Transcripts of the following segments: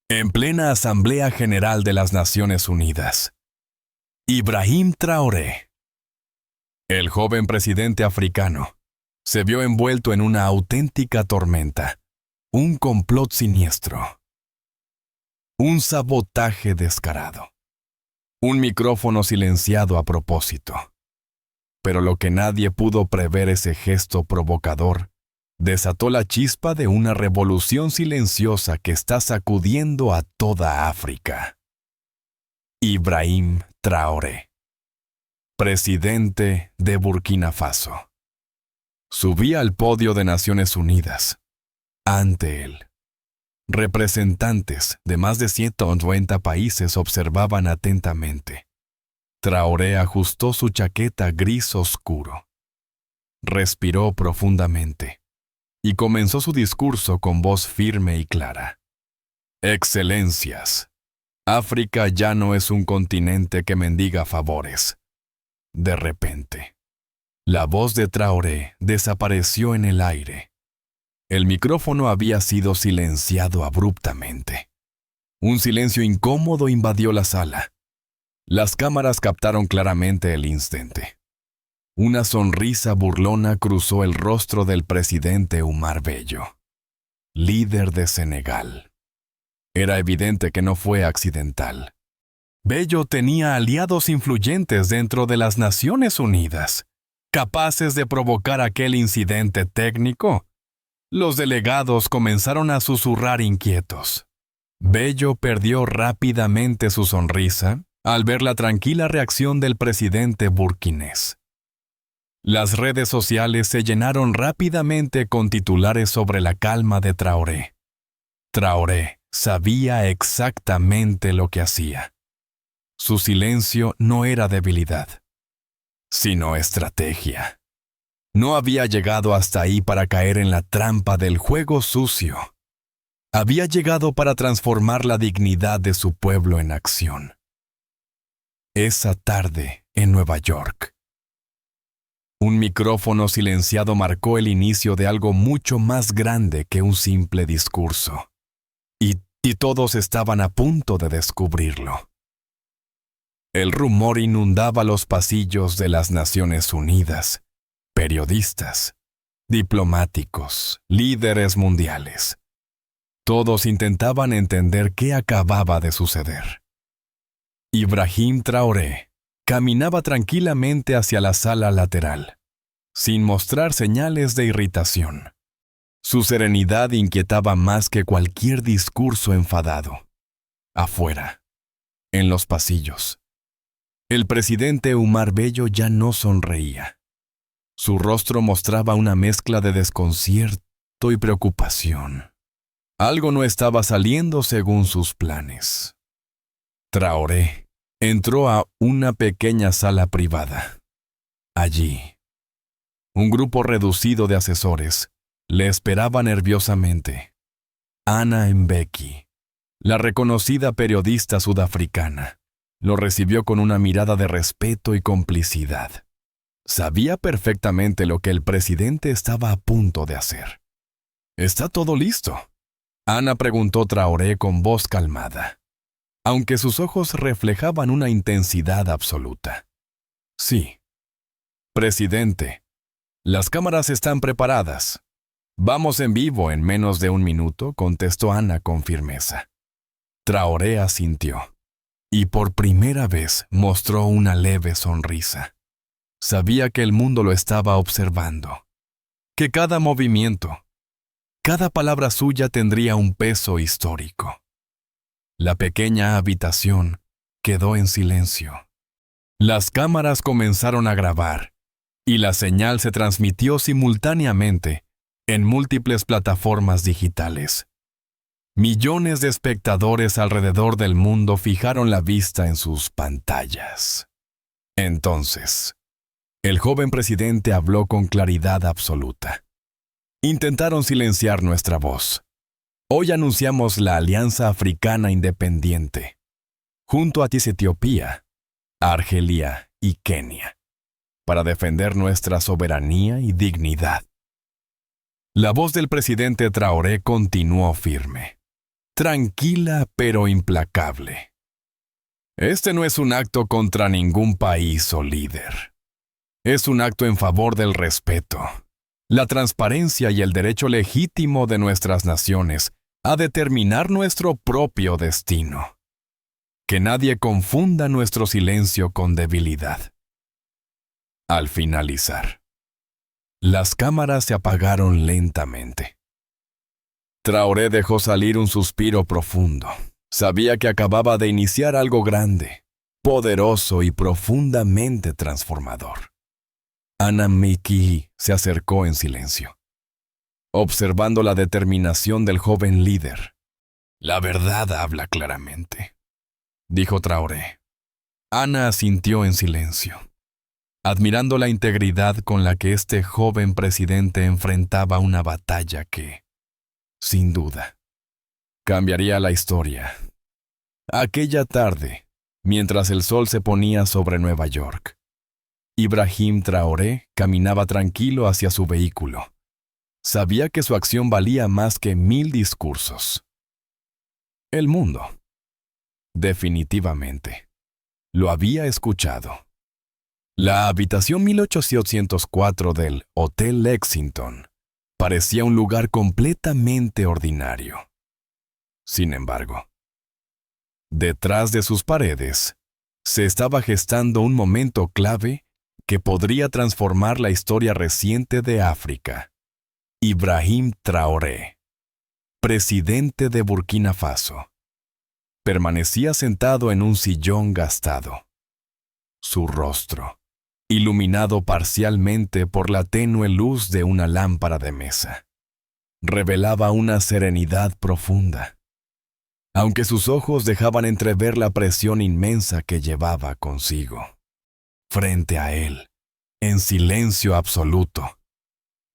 En plena Asamblea General de las Naciones Unidas, Ibrahim Traoré, el joven presidente africano, se vio envuelto en una auténtica tormenta, un complot siniestro, un sabotaje descarado, un micrófono silenciado a propósito. Pero lo que nadie pudo prever, ese gesto provocador desató la chispa de una revolución silenciosa que está sacudiendo a toda África. Ibrahim Traoré, presidente de Burkina Faso, subía al podio de Naciones Unidas. Ante él, representantes de más de 190 países observaban atentamente. Traoré ajustó su chaqueta gris oscuro, respiró profundamente y comenzó su discurso con voz firme y clara. Excelencias, África ya no es un continente que mendiga favores. De repente, la voz de Traoré desapareció en el aire. El micrófono había sido silenciado abruptamente. Un silencio incómodo invadió la sala. Las cámaras captaron claramente el instante. Una sonrisa burlona cruzó el rostro del presidente Umar Bello, líder de Senegal. Era evidente que no fue accidental. Bello tenía aliados influyentes dentro de las Naciones Unidas, capaces de provocar aquel incidente técnico. Los delegados comenzaron a susurrar inquietos. Bello perdió rápidamente su sonrisa al ver la tranquila reacción del presidente burkinés. Las redes sociales se llenaron rápidamente con titulares sobre la calma de Traoré. Traoré sabía exactamente lo que hacía. Su silencio no era debilidad, sino estrategia. No había llegado hasta ahí para caer en la trampa del juego sucio. Había llegado para transformar la dignidad de su pueblo en acción. Esa tarde, en Nueva York, un micrófono silenciado marcó el inicio de algo mucho más grande que un simple discurso. Y todos estaban a punto de descubrirlo. El rumor inundaba los pasillos de las Naciones Unidas. Periodistas, diplomáticos, líderes mundiales. Todos intentaban entender qué acababa de suceder. Ibrahim Traoré caminaba tranquilamente hacia la sala lateral, sin mostrar señales de irritación. Su serenidad inquietaba más que cualquier discurso enfadado. Afuera, en los pasillos, el presidente Umar Bello ya no sonreía. Su rostro mostraba una mezcla de desconcierto y preocupación. Algo no estaba saliendo según sus planes. Traoré entró a una pequeña sala privada. Allí, un grupo reducido de asesores le esperaba nerviosamente. Anna Mbeki, la reconocida periodista sudafricana, lo recibió con una mirada de respeto y complicidad. Sabía perfectamente lo que el presidente estaba a punto de hacer. ¿Está todo listo?, Ana preguntó Traoré con voz calmada, aunque sus ojos reflejaban una intensidad absoluta. Sí. Presidente, las cámaras están preparadas. Vamos en vivo en menos de un minuto, contestó Ana con firmeza. Traoré asintió, y por primera vez mostró una leve sonrisa. Sabía que el mundo lo estaba observando, que cada movimiento, cada palabra suya tendría un peso histórico. La pequeña habitación quedó en silencio. Las cámaras comenzaron a grabar, y la señal se transmitió simultáneamente en múltiples plataformas digitales. Millones de espectadores alrededor del mundo fijaron la vista en sus pantallas. Entonces, el joven presidente habló con claridad absoluta. Intentaron silenciar nuestra voz. Hoy anunciamos la Alianza Africana Independiente, junto a Etiopía, Argelia y Kenia, para defender nuestra soberanía y dignidad. La voz del presidente Traoré continuó firme. tranquila pero implacable. Este no es un acto contra ningún país o líder. Es un acto en favor del respeto, la transparencia y el derecho legítimo de nuestras naciones a determinar nuestro propio destino. Que nadie confunda nuestro silencio con debilidad. Al finalizar, las cámaras se apagaron lentamente. Traoré dejó salir un suspiro profundo. Sabía que acababa de iniciar algo grande, poderoso y profundamente transformador. Anam Mbeki se acercó en silencio, observando la determinación del joven líder. La verdad habla claramente, dijo Traoré. Ana asintió en silencio, admirando la integridad con la que este joven presidente enfrentaba una batalla que, sin duda, cambiaría la historia. Aquella tarde, mientras el sol se ponía sobre Nueva York, Ibrahim Traoré caminaba tranquilo hacia su vehículo. Sabía que su acción valía más que 1000 discursos. El mundo, definitivamente, lo había escuchado. La habitación 1804 del Hotel Lexington parecía un lugar completamente ordinario. Sin embargo, detrás de sus paredes, se estaba gestando un momento clave que podría transformar la historia reciente de África. Ibrahim Traoré, presidente de Burkina Faso, permanecía sentado en un sillón gastado. Su rostro, iluminado parcialmente por la tenue luz de una lámpara de mesa, revelaba una serenidad profunda, aunque sus ojos dejaban entrever la presión inmensa que llevaba consigo. Frente a él, en silencio absoluto,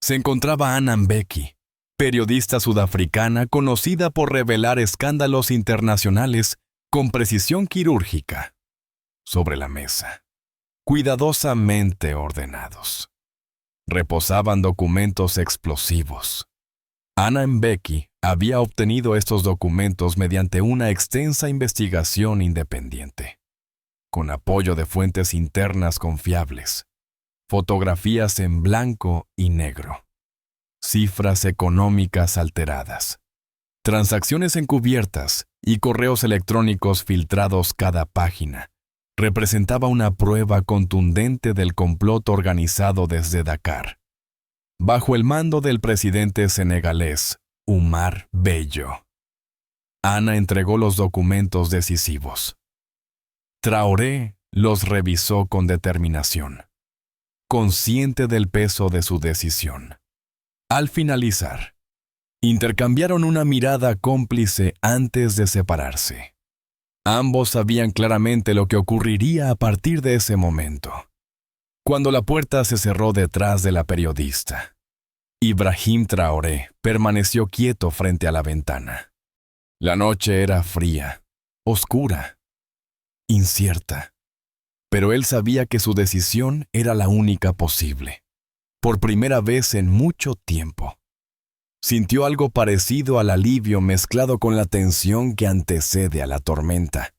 se encontraba Anam Mbeki, periodista sudafricana conocida por revelar escándalos internacionales con precisión quirúrgica. Sobre la mesa, cuidadosamente ordenados, reposaban documentos explosivos. Anam Mbeki había obtenido estos documentos mediante una extensa investigación independiente, con apoyo de fuentes internas confiables, fotografías en blanco y negro, cifras económicas alteradas, transacciones encubiertas y correos electrónicos filtrados cada página. Representaba una prueba contundente del complot organizado desde Dakar, bajo el mando del presidente senegalés, Umar Bello. Ana entregó los documentos decisivos. Traoré los revisó con determinación, consciente del peso de su decisión. Al finalizar, intercambiaron una mirada cómplice antes de separarse. Ambos sabían claramente lo que ocurriría a partir de ese momento. Cuando la puerta se cerró detrás de la periodista, Ibrahim Traoré permaneció quieto frente a la ventana. La noche era fría, oscura, incierta, pero él sabía que su decisión era la única posible. Por primera vez en mucho tiempo, sintió algo parecido al alivio mezclado con la tensión que antecede a la tormenta.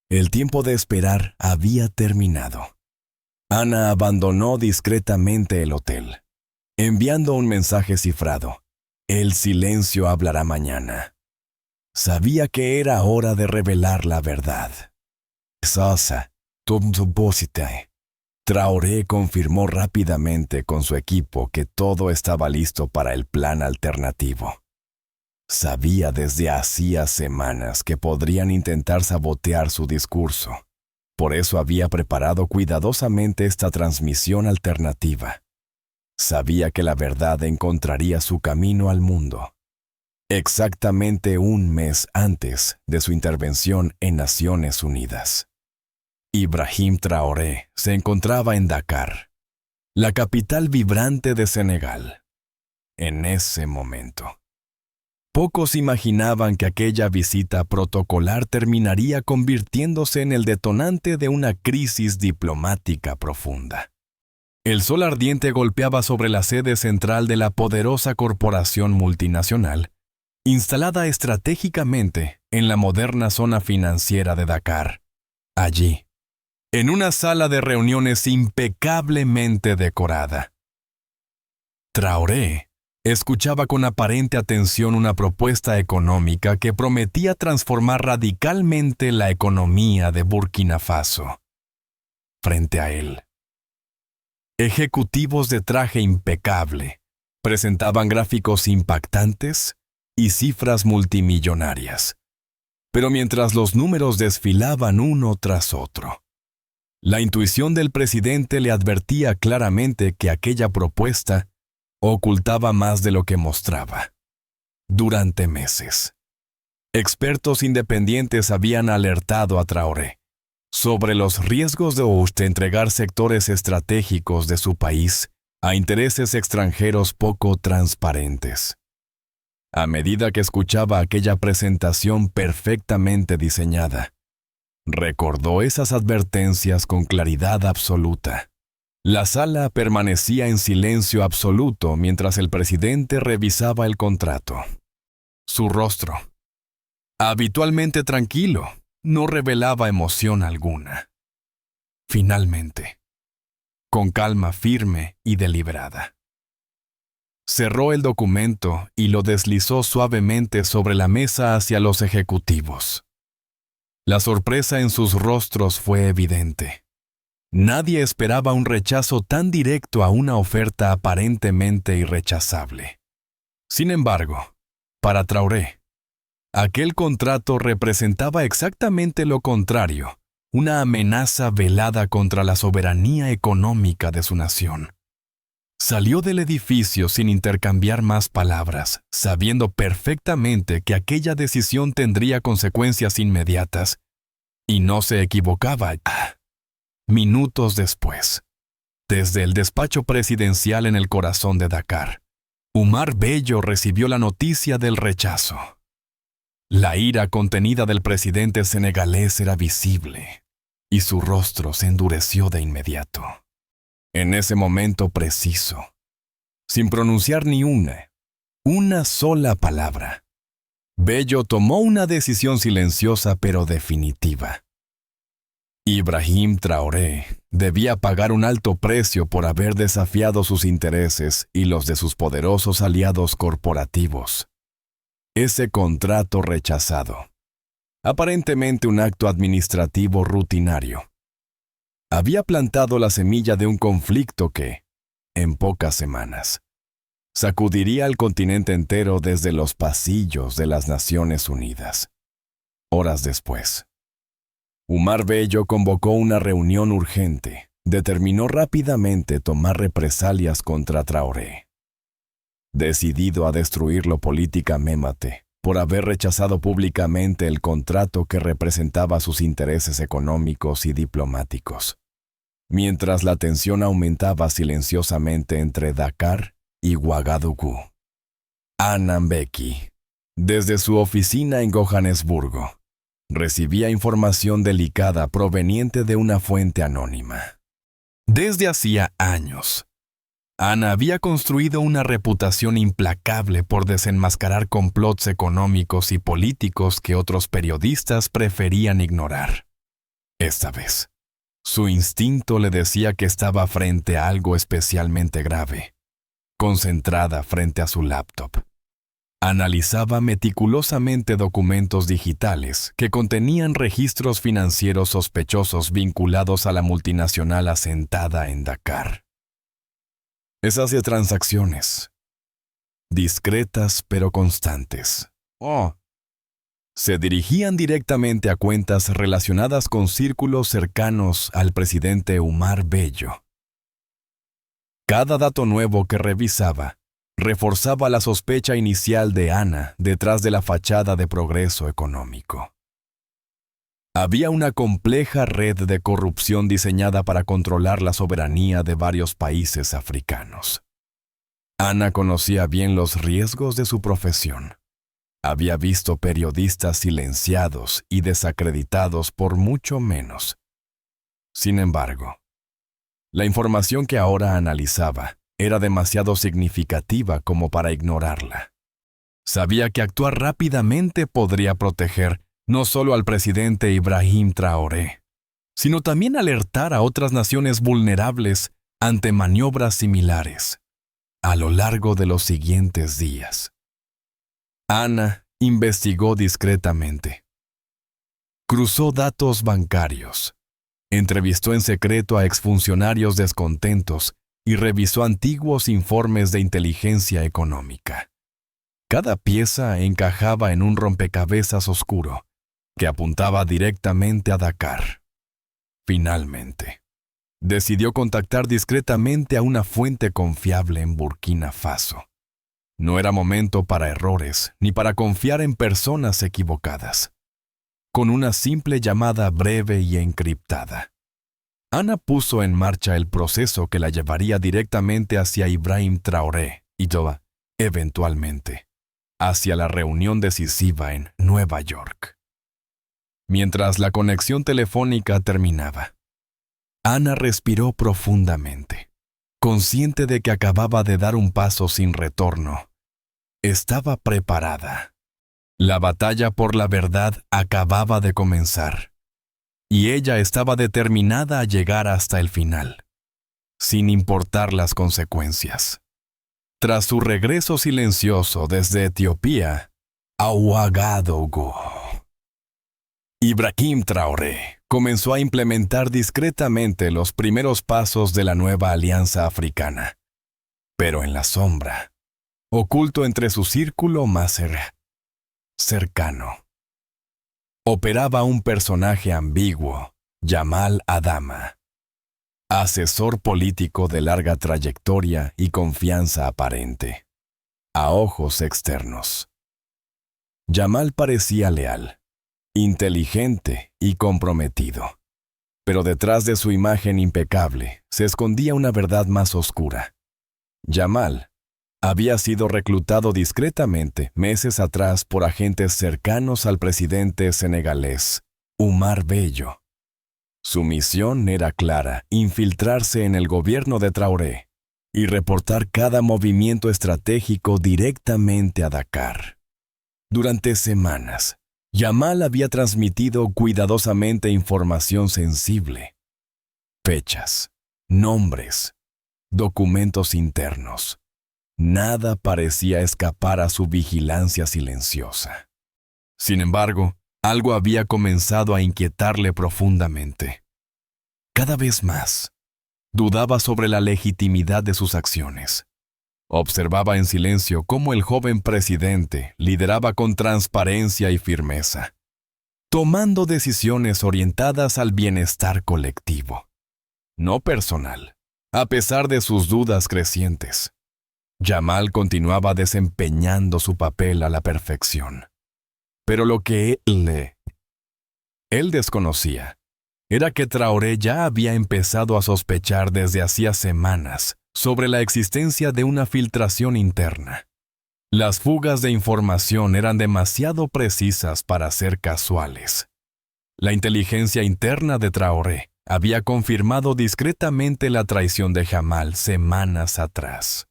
El tiempo de esperar había terminado. Ana abandonó discretamente el hotel, enviando un mensaje cifrado. El silencio hablará mañana. Sabía que era hora de revelar la verdad. Sasa, Traoré confirmó rápidamente con su equipo que todo estaba listo para el plan alternativo. Sabía desde hacía semanas que podrían intentar sabotear su discurso. Por eso había preparado cuidadosamente esta transmisión alternativa. Sabía que la verdad encontraría su camino al mundo. Exactamente un mes antes de su intervención en Naciones Unidas. Ibrahim Traoré se encontraba en Dakar, la capital vibrante de Senegal. En ese momento, pocos imaginaban que aquella visita protocolar terminaría convirtiéndose en el detonante de una crisis diplomática profunda. El sol ardiente golpeaba sobre la sede central de la poderosa corporación multinacional, instalada estratégicamente en la moderna zona financiera de Dakar. Allí, en una sala de reuniones impecablemente decorada, Traoré escuchaba con aparente atención una propuesta económica que prometía transformar radicalmente la economía de Burkina Faso. Frente a él, ejecutivos de traje impecable presentaban gráficos impactantes y cifras multimillonarias. Pero mientras los números desfilaban uno tras otro, la intuición del presidente le advertía claramente que aquella propuesta ocultaba más de lo que mostraba. Durante meses, expertos independientes habían alertado a Traoré sobre los riesgos de entregar sectores estratégicos de su país a intereses extranjeros poco transparentes. A medida que escuchaba aquella presentación perfectamente diseñada, recordó esas advertencias con claridad absoluta. La sala permanecía en silencio absoluto mientras el presidente revisaba el contrato. Su rostro, habitualmente tranquilo, no revelaba emoción alguna. Finalmente, con calma firme y deliberada, cerró el documento y lo deslizó suavemente sobre la mesa hacia los ejecutivos. La sorpresa en sus rostros fue evidente. Nadie esperaba un rechazo tan directo a una oferta aparentemente irrechazable. Sin embargo, para Traoré, aquel contrato representaba exactamente lo contrario, una amenaza velada contra la soberanía económica de su nación. Salió del edificio sin intercambiar más palabras, sabiendo perfectamente que aquella decisión tendría consecuencias inmediatas, y no se equivocaba. Minutos después, desde el despacho presidencial en el corazón de Dakar, Umar Bello recibió la noticia del rechazo. La ira contenida del presidente senegalés era visible, y su rostro se endureció de inmediato. En ese momento preciso, sin pronunciar ni una sola palabra, Bello tomó una decisión silenciosa pero definitiva. Ibrahim Traoré debía pagar un alto precio por haber desafiado sus intereses y los de sus poderosos aliados corporativos. Ese contrato rechazado, aparentemente un acto administrativo rutinario, había plantado la semilla de un conflicto que, en pocas semanas, sacudiría al continente entero desde los pasillos de las Naciones Unidas. Horas después, Umar Bello convocó una reunión urgente. Determinó rápidamente tomar represalias contra Traoré. Decidido a destruirlo políticamente por haber rechazado públicamente el contrato que representaba sus intereses económicos y diplomáticos. Mientras la tensión aumentaba silenciosamente entre Dakar y Ouagadougou, Anna Mbeki, desde su oficina en Johannesburgo, recibía información delicada proveniente de una fuente anónima. Desde hacía años, Ana había construido una reputación implacable por desenmascarar complots económicos y políticos que otros periodistas preferían ignorar. Esta vez, su instinto le decía que estaba frente a algo especialmente grave. Concentrada frente a su laptop, analizaba meticulosamente documentos digitales que contenían registros financieros sospechosos vinculados a la multinacional asentada en Dakar. Esas transacciones, discretas pero constantes, se dirigían directamente a cuentas relacionadas con círculos cercanos al presidente Umar Bello. Cada dato nuevo que revisaba reforzaba la sospecha inicial de Ana detrás de la fachada de progreso económico. Había una compleja red de corrupción diseñada para controlar la soberanía de varios países africanos. Ana conocía bien los riesgos de su profesión. Había visto periodistas silenciados y desacreditados por mucho menos. Sin embargo, la información que ahora analizaba era demasiado significativa como para ignorarla. Sabía que actuar rápidamente podría proteger no solo al presidente Ibrahim Traoré, sino también alertar a otras naciones vulnerables ante maniobras similares a lo largo de los siguientes días. Ana investigó discretamente. Cruzó datos bancarios, entrevistó en secreto a exfuncionarios descontentos y revisó antiguos informes de inteligencia económica. Cada pieza encajaba en un rompecabezas oscuro que apuntaba directamente a Dakar. Finalmente, decidió contactar discretamente a una fuente confiable en Burkina Faso. No era momento para errores ni para confiar en personas equivocadas. Con una simple llamada breve y encriptada, Ana puso en marcha el proceso que la llevaría directamente hacia Ibrahim Traoré y eventualmente, hacia la reunión decisiva en Nueva York. Mientras la conexión telefónica terminaba, Ana respiró profundamente, consciente de que acababa de dar un paso sin retorno. Estaba preparada. La batalla por la verdad acababa de comenzar, y ella estaba determinada a llegar hasta el final, sin importar las consecuencias. Tras su regreso silencioso desde Etiopía a Ouagadougou, Ibrahim Traoré comenzó a implementar discretamente los primeros pasos de la nueva alianza africana, pero en la sombra, oculto entre su círculo más cercano, operaba un personaje ambiguo, Jamal Adama, asesor político de larga trayectoria y confianza aparente, a ojos externos. Jamal parecía leal, inteligente y comprometido, pero detrás de su imagen impecable se escondía una verdad más oscura. Jamal había sido reclutado discretamente meses atrás por agentes cercanos al presidente senegalés, Umar Bello. Su misión era clara: infiltrarse en el gobierno de Traoré y reportar cada movimiento estratégico directamente a Dakar. Durante semanas, Jamal había transmitido cuidadosamente información sensible: fechas, nombres, documentos internos. Nada parecía escapar a su vigilancia silenciosa. Sin embargo, algo había comenzado a inquietarle profundamente. Cada vez más, dudaba sobre la legitimidad de sus acciones. Observaba en silencio cómo el joven presidente lideraba con transparencia y firmeza, tomando decisiones orientadas al bienestar colectivo, no personal. A pesar de sus dudas crecientes, Jamal continuaba desempeñando su papel a la perfección. Pero lo que él desconocía era que Traoré ya había empezado a sospechar desde hacía semanas sobre la existencia de una filtración interna. Las fugas de información eran demasiado precisas para ser casuales. La inteligencia interna de Traoré había confirmado discretamente la traición de Jamal semanas atrás,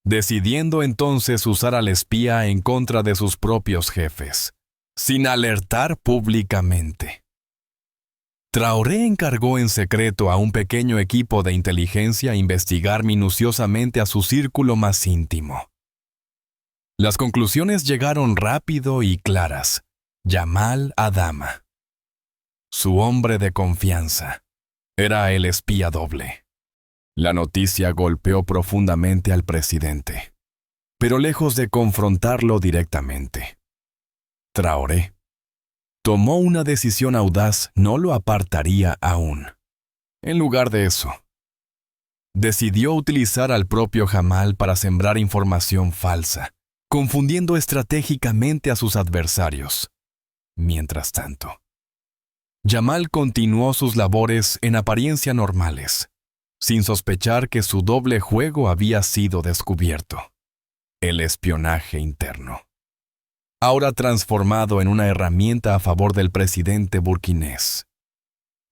decidiendo entonces usar al espía en contra de sus propios jefes, sin alertar públicamente. Traoré encargó en secreto a un pequeño equipo de inteligencia investigar minuciosamente a su círculo más íntimo. Las conclusiones llegaron rápido y claras: Jamal Adama, su hombre de confianza, era el espía doble. La noticia golpeó profundamente al presidente, pero lejos de confrontarlo directamente, Traoré tomó una decisión audaz: no lo apartaría aún. En lugar de eso, decidió utilizar al propio Jamal para sembrar información falsa, confundiendo estratégicamente a sus adversarios. Mientras tanto, Jamal continuó sus labores en apariencia normales, sin sospechar que su doble juego había sido descubierto: el espionaje interno, ahora transformado en una herramienta a favor del presidente burkinés.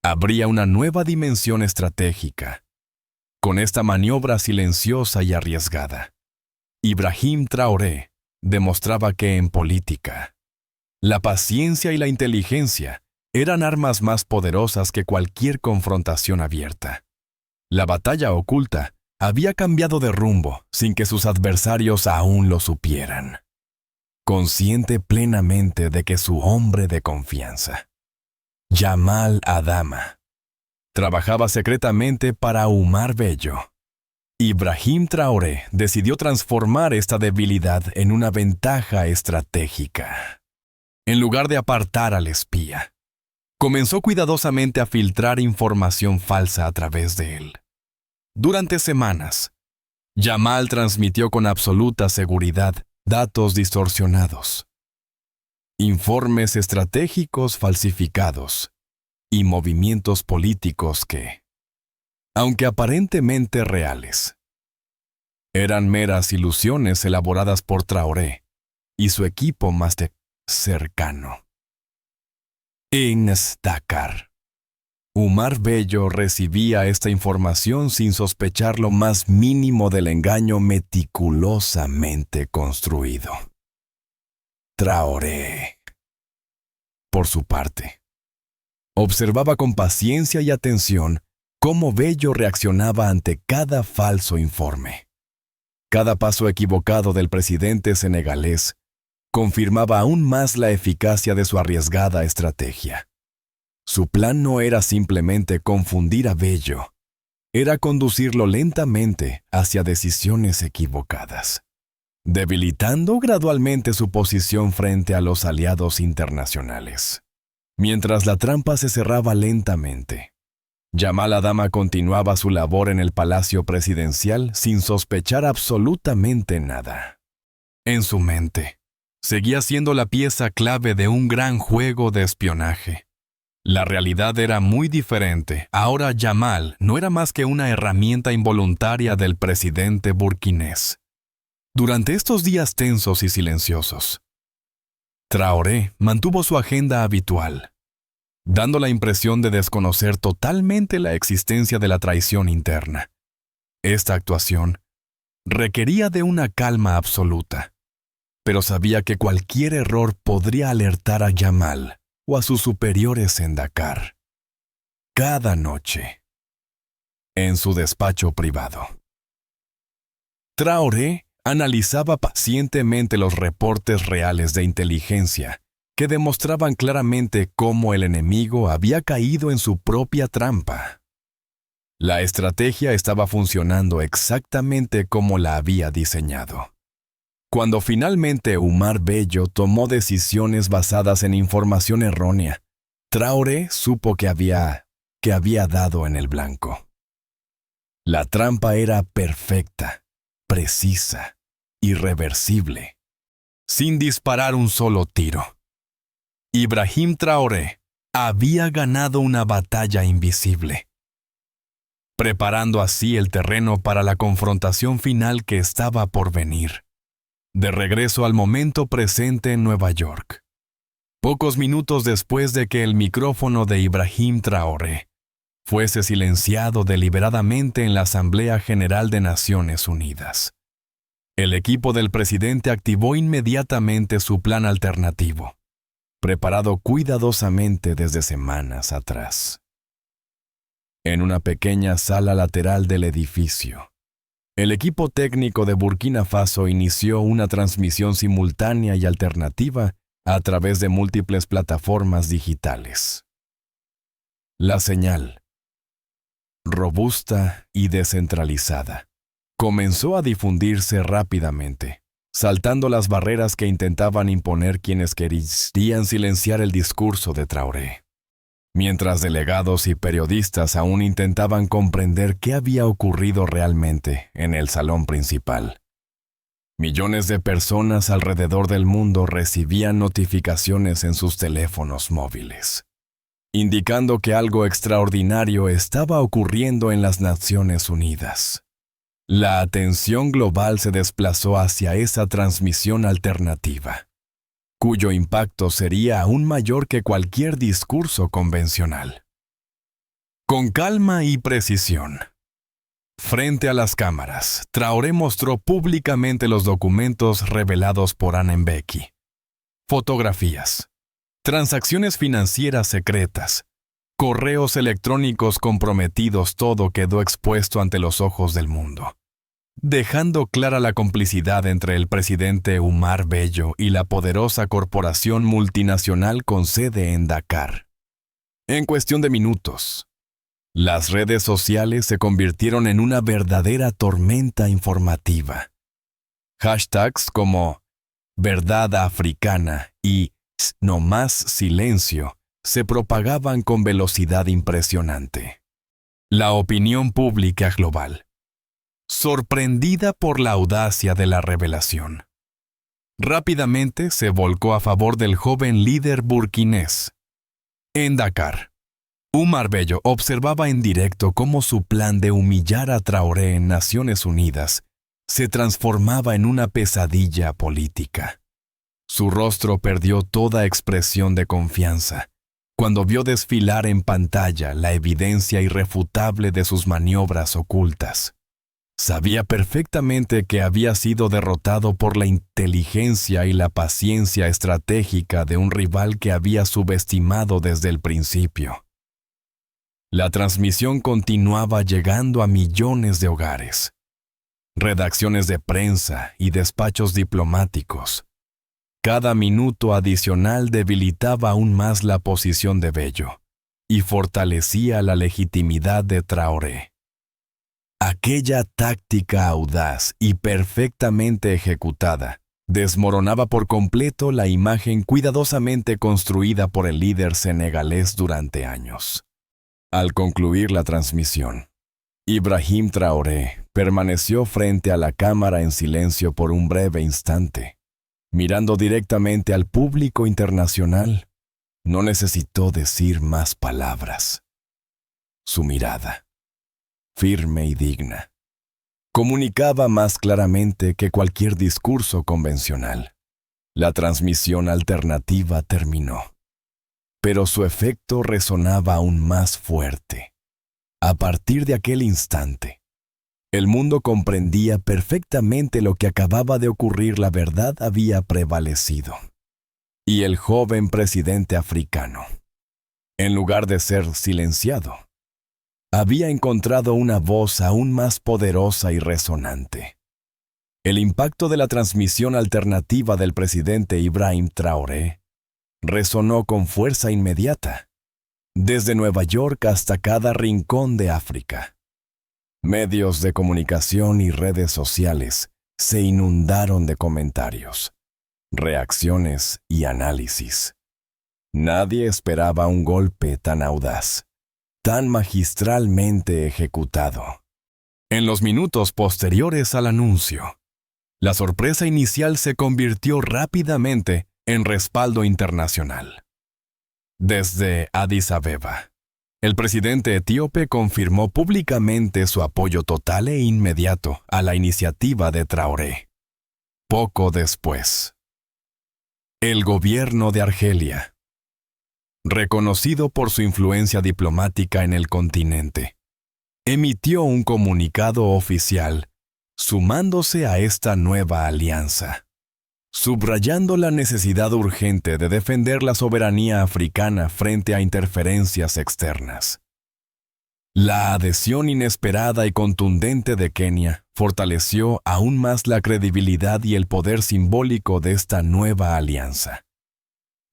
Habría una nueva dimensión estratégica. Con esta maniobra silenciosa y arriesgada, Ibrahim Traoré demostraba que en política, la paciencia y la inteligencia eran armas más poderosas que cualquier confrontación abierta. La batalla oculta había cambiado de rumbo sin que sus adversarios aún lo supieran. Consciente plenamente de que su hombre de confianza, Jamal Adama, trabajaba secretamente para Umar Bello, Ibrahim Traoré decidió transformar esta debilidad en una ventaja estratégica. En lugar de apartar al espía, comenzó cuidadosamente a filtrar información falsa a través de él. Durante semanas, Jamal transmitió con absoluta seguridad datos distorsionados, informes estratégicos falsificados y movimientos políticos que, aunque aparentemente reales, eran meras ilusiones elaboradas por Traoré y su equipo más cercano. En Dakar, Umar Bello recibía esta información sin sospechar lo más mínimo del engaño meticulosamente construido. Traoré, por su parte, observaba con paciencia y atención cómo Bello reaccionaba ante cada falso informe. Cada paso equivocado del presidente senegalés confirmaba aún más la eficacia de su arriesgada estrategia. Su plan no era simplemente confundir a Bello, era conducirlo lentamente hacia decisiones equivocadas, debilitando gradualmente su posición frente a los aliados internacionales. Mientras la trampa se cerraba lentamente, Jamal Adama continuaba su labor en el palacio presidencial sin sospechar absolutamente nada. En su mente, seguía siendo la pieza clave de un gran juego de espionaje. La realidad era muy diferente. Ahora Jamal no era más que una herramienta involuntaria del presidente burkinés. Durante estos días tensos y silenciosos, Traoré mantuvo su agenda habitual, dando la impresión de desconocer totalmente la existencia de la traición interna. Esta actuación requería de una calma absoluta, pero sabía que cualquier error podría alertar a Jamal o a sus superiores en Dakar. Cada noche, en su despacho privado, Traoré analizaba pacientemente los reportes reales de inteligencia que demostraban claramente cómo el enemigo había caído en su propia trampa. La estrategia estaba funcionando exactamente como la había diseñado. Cuando finalmente Umar Bello tomó decisiones basadas en información errónea, Traoré supo que había dado en el blanco. La trampa era perfecta, precisa, irreversible, sin disparar un solo tiro. Ibrahim Traoré había ganado una batalla invisible, preparando así el terreno para la confrontación final que estaba por venir. De regreso al momento presente en Nueva York, pocos minutos después de que el micrófono de Ibrahim Traoré fuese silenciado deliberadamente en la Asamblea General de Naciones Unidas, el equipo del presidente activó inmediatamente su plan alternativo, preparado cuidadosamente desde semanas atrás. En una pequeña sala lateral del edificio, el equipo técnico de Burkina Faso inició una transmisión simultánea y alternativa a través de múltiples plataformas digitales. La señal, robusta y descentralizada, comenzó a difundirse rápidamente, saltando las barreras que intentaban imponer quienes querían silenciar el discurso de Traoré. Mientras delegados y periodistas aún intentaban comprender qué había ocurrido realmente en el salón principal, millones de personas alrededor del mundo recibían notificaciones en sus teléfonos móviles, indicando que algo extraordinario estaba ocurriendo en las Naciones Unidas. La atención global se desplazó hacia esa transmisión alternativa, cuyo impacto sería aún mayor que cualquier discurso convencional. Con calma y precisión, Frente a las cámaras, Traoré mostró públicamente los documentos revelados por Anna Mbeki. Fotografías, transacciones financieras secretas, correos electrónicos comprometidos, todo quedó expuesto ante los ojos del mundo, dejando clara la complicidad entre el presidente Umar Bello y la poderosa corporación multinacional con sede en Dakar. En cuestión de minutos, las redes sociales se convirtieron en una verdadera tormenta informativa. Hashtags como Verdad Africana y No Más Silencio se propagaban con velocidad impresionante. La opinión pública global, sorprendida por la audacia de la revelación, rápidamente se volcó a favor del joven líder burkinés. En Dakar, Umar Bello observaba en directo cómo su plan de humillar a Traoré en Naciones Unidas se transformaba en una pesadilla política. Su rostro perdió toda expresión de confianza cuando vio desfilar en pantalla la evidencia irrefutable de sus maniobras ocultas. Sabía perfectamente que había sido derrotado por la inteligencia y la paciencia estratégica de un rival que había subestimado desde el principio. La transmisión continuaba llegando a millones de hogares, redacciones de prensa y despachos diplomáticos. Cada minuto adicional debilitaba aún más la posición de Bello y fortalecía la legitimidad de Traoré. Aquella táctica audaz y perfectamente ejecutada desmoronaba por completo la imagen cuidadosamente construida por el líder senegalés durante años. Al concluir la transmisión, Ibrahim Traoré permaneció frente a la cámara en silencio por un breve instante, mirando directamente al público internacional. No necesitó decir más palabras. Su mirada, firme y digna, comunicaba más claramente que cualquier discurso convencional. La transmisión alternativa terminó, pero su efecto resonaba aún más fuerte. A partir de aquel instante, el mundo comprendía perfectamente lo que acababa de ocurrir. La verdad había prevalecido. Y el joven presidente africano, en lugar de ser silenciado, había encontrado una voz aún más poderosa y resonante. El impacto de la transmisión alternativa del presidente Ibrahim Traoré resonó con fuerza inmediata, desde Nueva York hasta cada rincón de África. Medios de comunicación y redes sociales se inundaron de comentarios, reacciones y análisis. Nadie esperaba un golpe tan audaz, tan magistralmente ejecutado. En los minutos posteriores al anuncio, la sorpresa inicial se convirtió rápidamente en respaldo internacional. Desde Addis Abeba, el presidente etíope confirmó públicamente su apoyo total e inmediato a la iniciativa de Traoré. Poco después, el gobierno de Argelia, reconocido por su influencia diplomática en el continente, emitió un comunicado oficial sumándose a esta nueva alianza, subrayando la necesidad urgente de defender la soberanía africana frente a interferencias externas. La adhesión inesperada y contundente de Kenia fortaleció aún más la credibilidad y el poder simbólico de esta nueva alianza,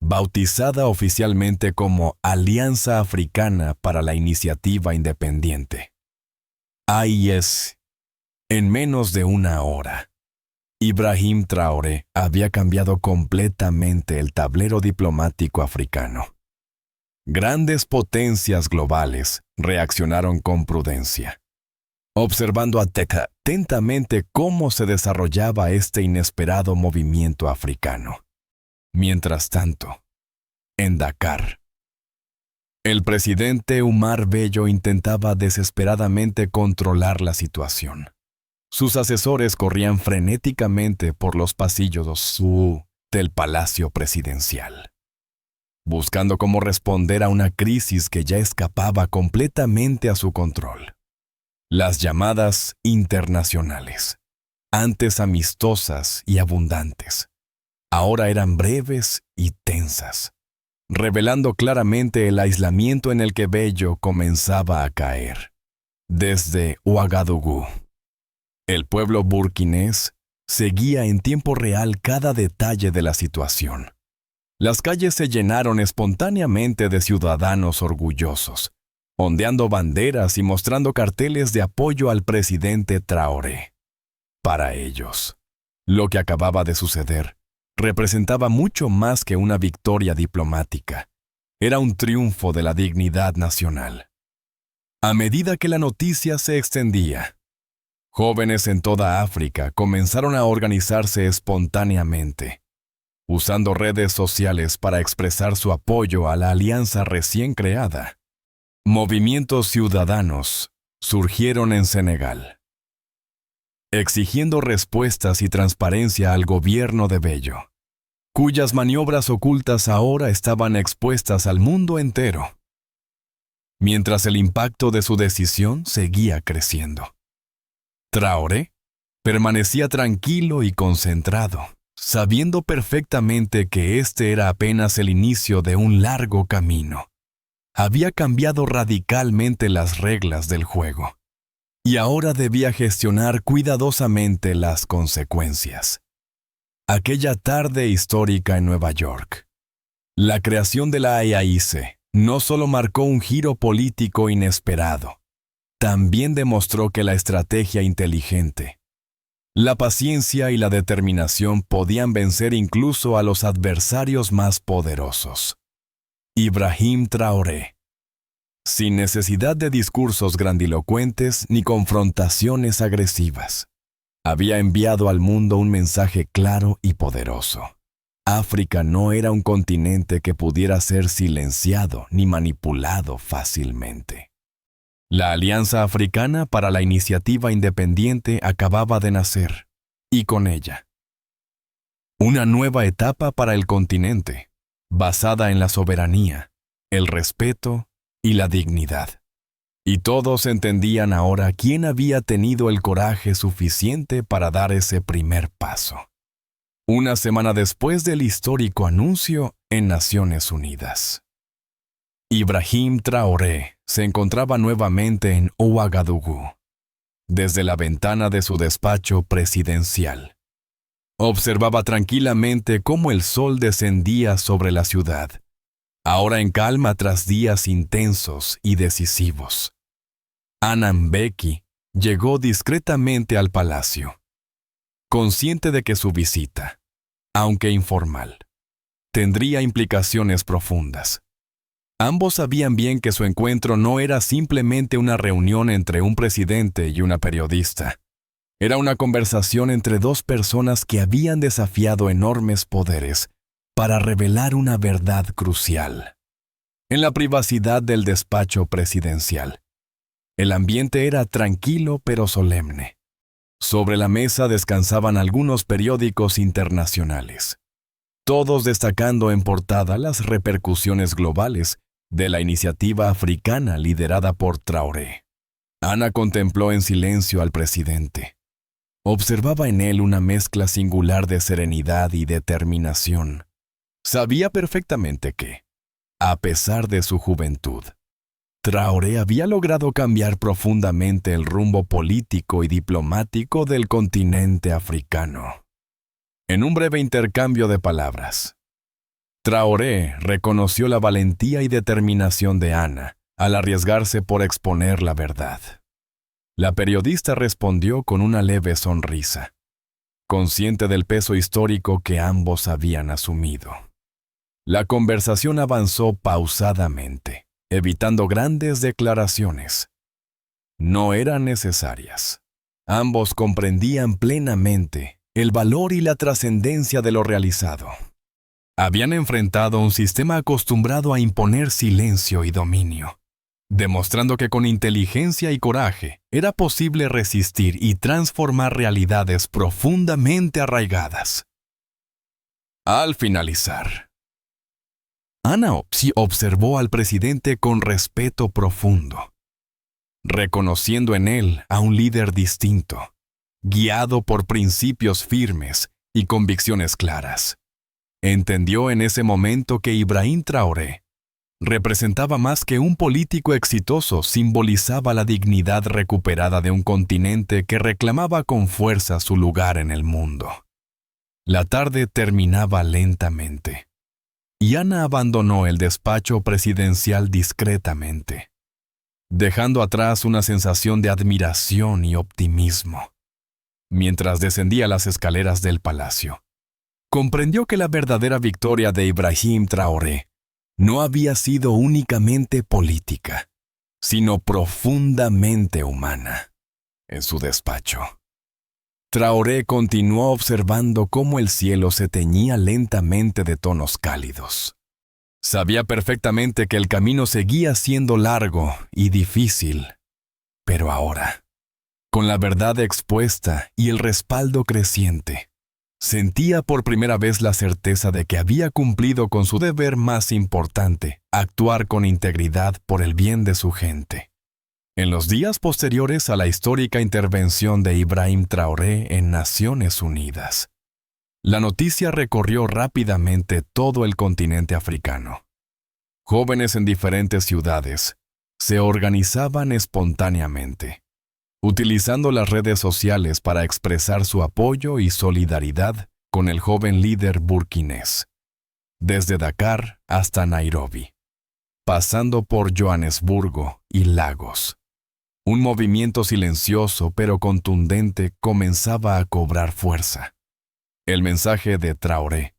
bautizada oficialmente como Alianza Africana para la Iniciativa Independiente, AIS. En menos de una hora, Ibrahim Traoré había cambiado completamente el tablero diplomático africano. Grandes potencias globales reaccionaron con prudencia, observando atentamente cómo se desarrollaba este inesperado movimiento africano. Mientras tanto, en Dakar, el presidente Umar Bello intentaba desesperadamente controlar la situación. Sus asesores corrían frenéticamente por los pasillos del Palacio Presidencial, buscando cómo responder a una crisis que ya escapaba completamente a su control. las llamadas internacionales, antes amistosas y abundantes, ahora eran breves y tensas, revelando claramente el aislamiento en el que Bello comenzaba a caer. Desde Ouagadougou, el pueblo burkinés seguía en tiempo real cada detalle de la situación. Las calles se llenaron espontáneamente de ciudadanos orgullosos, ondeando banderas y mostrando carteles de apoyo al presidente Traoré. Para ellos, lo que acababa de suceder representaba mucho más que una victoria diplomática. Era un triunfo de la dignidad nacional. A medida que la noticia se extendía, jóvenes en toda África comenzaron a organizarse espontáneamente, usando redes sociales para expresar su apoyo a la alianza recién creada. Movimientos ciudadanos surgieron en Senegal, exigiendo respuestas y transparencia al gobierno de Bello, cuyas maniobras ocultas ahora estaban expuestas al mundo entero, mientras el impacto de su decisión seguía creciendo. Traoré permanecía tranquilo y concentrado, sabiendo perfectamente que este era apenas el inicio de un largo camino. Había cambiado radicalmente las reglas del juego, y ahora debía gestionar cuidadosamente las consecuencias. Aquella tarde histórica en Nueva York, la creación de la AIC no solo marcó un giro político inesperado, también demostró que la estrategia inteligente, la paciencia y la determinación podían vencer incluso a los adversarios más poderosos. Ibrahim Traoré, sin necesidad de discursos grandilocuentes ni confrontaciones agresivas, había enviado al mundo un mensaje claro y poderoso. África no era un continente que pudiera ser silenciado ni manipulado fácilmente. La Alianza Africana para la Iniciativa Independiente acababa de nacer, y con ella, una nueva etapa para el continente, basada en la soberanía, el respeto y la dignidad. Y todos entendían ahora quién había tenido el coraje suficiente para dar ese primer paso. Una semana después del histórico anuncio en Naciones Unidas, Ibrahim Traoré se encontraba nuevamente en Ouagadougou, desde la ventana de su despacho presidencial. Observaba tranquilamente cómo el sol descendía sobre la ciudad, ahora en calma tras días intensos y decisivos. Annan Mbeki llegó discretamente al palacio, consciente de que su visita, aunque informal, tendría implicaciones profundas. Ambos sabían bien que su encuentro no era simplemente una reunión entre un presidente y una periodista. Era una conversación entre dos personas que habían desafiado enormes poderes para revelar una verdad crucial. En la privacidad del despacho presidencial, el ambiente era tranquilo pero solemne. Sobre la mesa descansaban algunos periódicos internacionales, todos destacando en portada las repercusiones globales de la iniciativa africana liderada por Traoré. Ana contempló en silencio al presidente. Observaba en él una mezcla singular de serenidad y determinación. Sabía perfectamente que, a pesar de su juventud, Traoré había logrado cambiar profundamente el rumbo político y diplomático del continente africano. En un breve intercambio de palabras, Traoré reconoció la valentía y determinación de Ana al arriesgarse por exponer la verdad. La periodista respondió con una leve sonrisa, consciente del peso histórico que ambos habían asumido. La conversación avanzó pausadamente, evitando grandes declaraciones. No eran necesarias. Ambos comprendían plenamente el valor y la trascendencia de lo realizado. Habían enfrentado un sistema acostumbrado a imponer silencio y dominio, demostrando que con inteligencia y coraje era posible resistir y transformar realidades profundamente arraigadas. Al finalizar, Ana observó al presidente con respeto profundo. reconociendo en él a un líder distinto, guiado por principios firmes y convicciones claras. Entendió en ese momento que Ibrahim Traoré representaba más que un político exitoso, simbolizaba la dignidad recuperada de un continente que reclamaba con fuerza su lugar en el mundo. La tarde terminaba lentamente, y Ana abandonó el despacho presidencial discretamente, dejando atrás una sensación de admiración y optimismo. Mientras descendía las escaleras del palacio, comprendió que la verdadera victoria de Ibrahim Traoré no había sido únicamente política, sino profundamente humana. En su despacho, Traoré continuó observando cómo el cielo se teñía lentamente de tonos cálidos. Sabía perfectamente que el camino seguía siendo largo y difícil, pero ahora, con la verdad expuesta y el respaldo creciente, sentía por primera vez la certeza de que había cumplido con su deber más importante, actuar con integridad por el bien de su gente. En los días posteriores a la histórica intervención de Ibrahim Traoré en Naciones Unidas, la noticia recorrió rápidamente todo el continente africano. Jóvenes en diferentes ciudades se organizaban espontáneamente, utilizando las redes sociales para expresar su apoyo y solidaridad con el joven líder burkinés, desde Dakar hasta Nairobi, pasando por Johannesburgo y Lagos. Un movimiento silencioso pero contundente comenzaba a cobrar fuerza. El mensaje de Traoré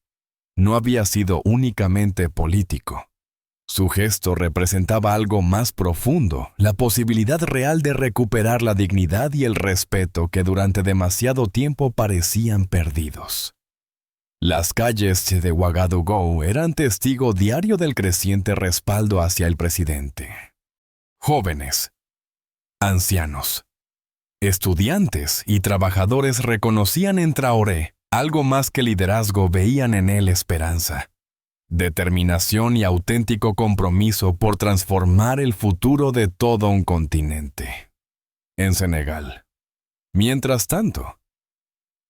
no había sido únicamente político. Su gesto representaba algo más profundo, la posibilidad real de recuperar la dignidad y el respeto que durante demasiado tiempo parecían perdidos. Las calles de Ouagadougou eran testigo diario del creciente respaldo hacia el presidente. Jóvenes, ancianos, estudiantes y trabajadores reconocían en Traoré algo más que liderazgo, veían en él esperanza, determinación y auténtico compromiso por transformar el futuro de todo un continente. En Senegal, mientras tanto,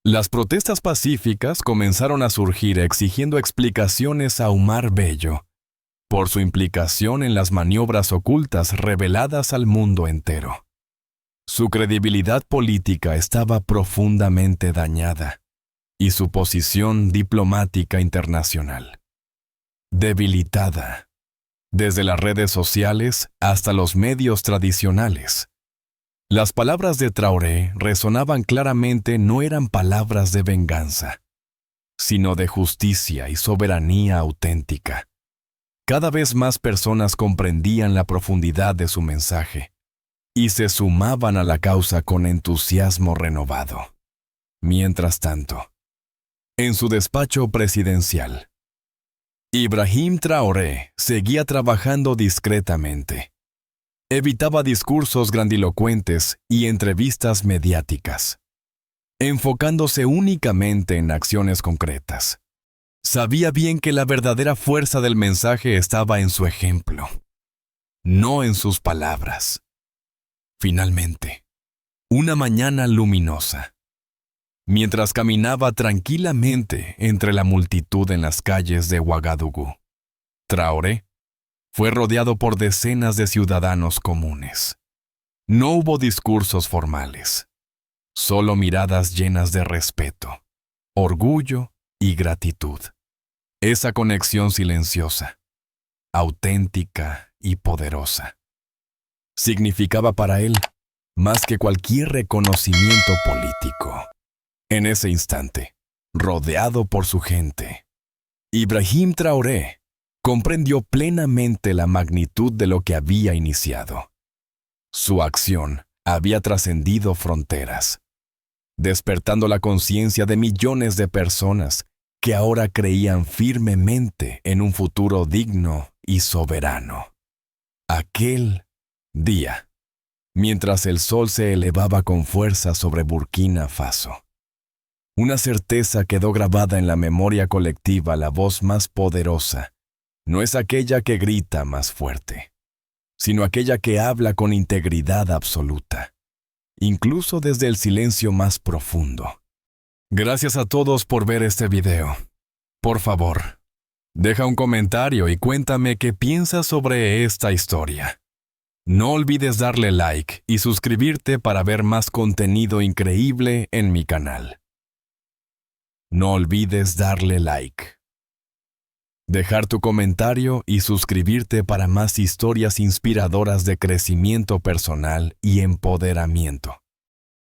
las protestas pacíficas comenzaron a surgir exigiendo explicaciones a Umar Bello por su implicación en las maniobras ocultas reveladas al mundo entero. Su credibilidad política estaba profundamente dañada y su posición diplomática internacional debilitada, desde las redes sociales hasta los medios tradicionales. Las palabras de Traoré resonaban claramente, no eran palabras de venganza, sino de justicia y soberanía auténtica. Cada vez más personas comprendían la profundidad de su mensaje y se sumaban a la causa con entusiasmo renovado. Mientras tanto, en su despacho presidencial, Ibrahim Traoré seguía trabajando discretamente. Evitaba discursos grandilocuentes y entrevistas mediáticas, enfocándose únicamente en acciones concretas. Sabía bien que la verdadera fuerza del mensaje estaba en su ejemplo, no en sus palabras. Finalmente, una mañana luminosa, mientras caminaba tranquilamente entre la multitud en las calles de Ouagadougou, Traoré fue rodeado por decenas de ciudadanos comunes. No hubo discursos formales, solo miradas llenas de respeto, orgullo y gratitud. Esa conexión silenciosa, auténtica y poderosa, significaba para él más que cualquier reconocimiento político. En ese instante, rodeado por su gente, Ibrahim Traoré comprendió plenamente la magnitud de lo que había iniciado. Su acción había trascendido fronteras, despertando la conciencia de millones de personas que ahora creían firmemente en un futuro digno y soberano. Aquel día, mientras el sol se elevaba con fuerza sobre Burkina Faso, una certeza quedó grabada en la memoria colectiva: la voz más poderosa no es aquella que grita más fuerte, sino aquella que habla con integridad absoluta, incluso desde el silencio más profundo. Gracias a todos por ver este video. Por favor, deja un comentario y cuéntame qué piensas sobre esta historia. No olvides darle like y suscribirte para ver más contenido increíble en mi canal. No olvides darle like, dejar tu comentario y suscribirte para más historias inspiradoras de crecimiento personal y empoderamiento.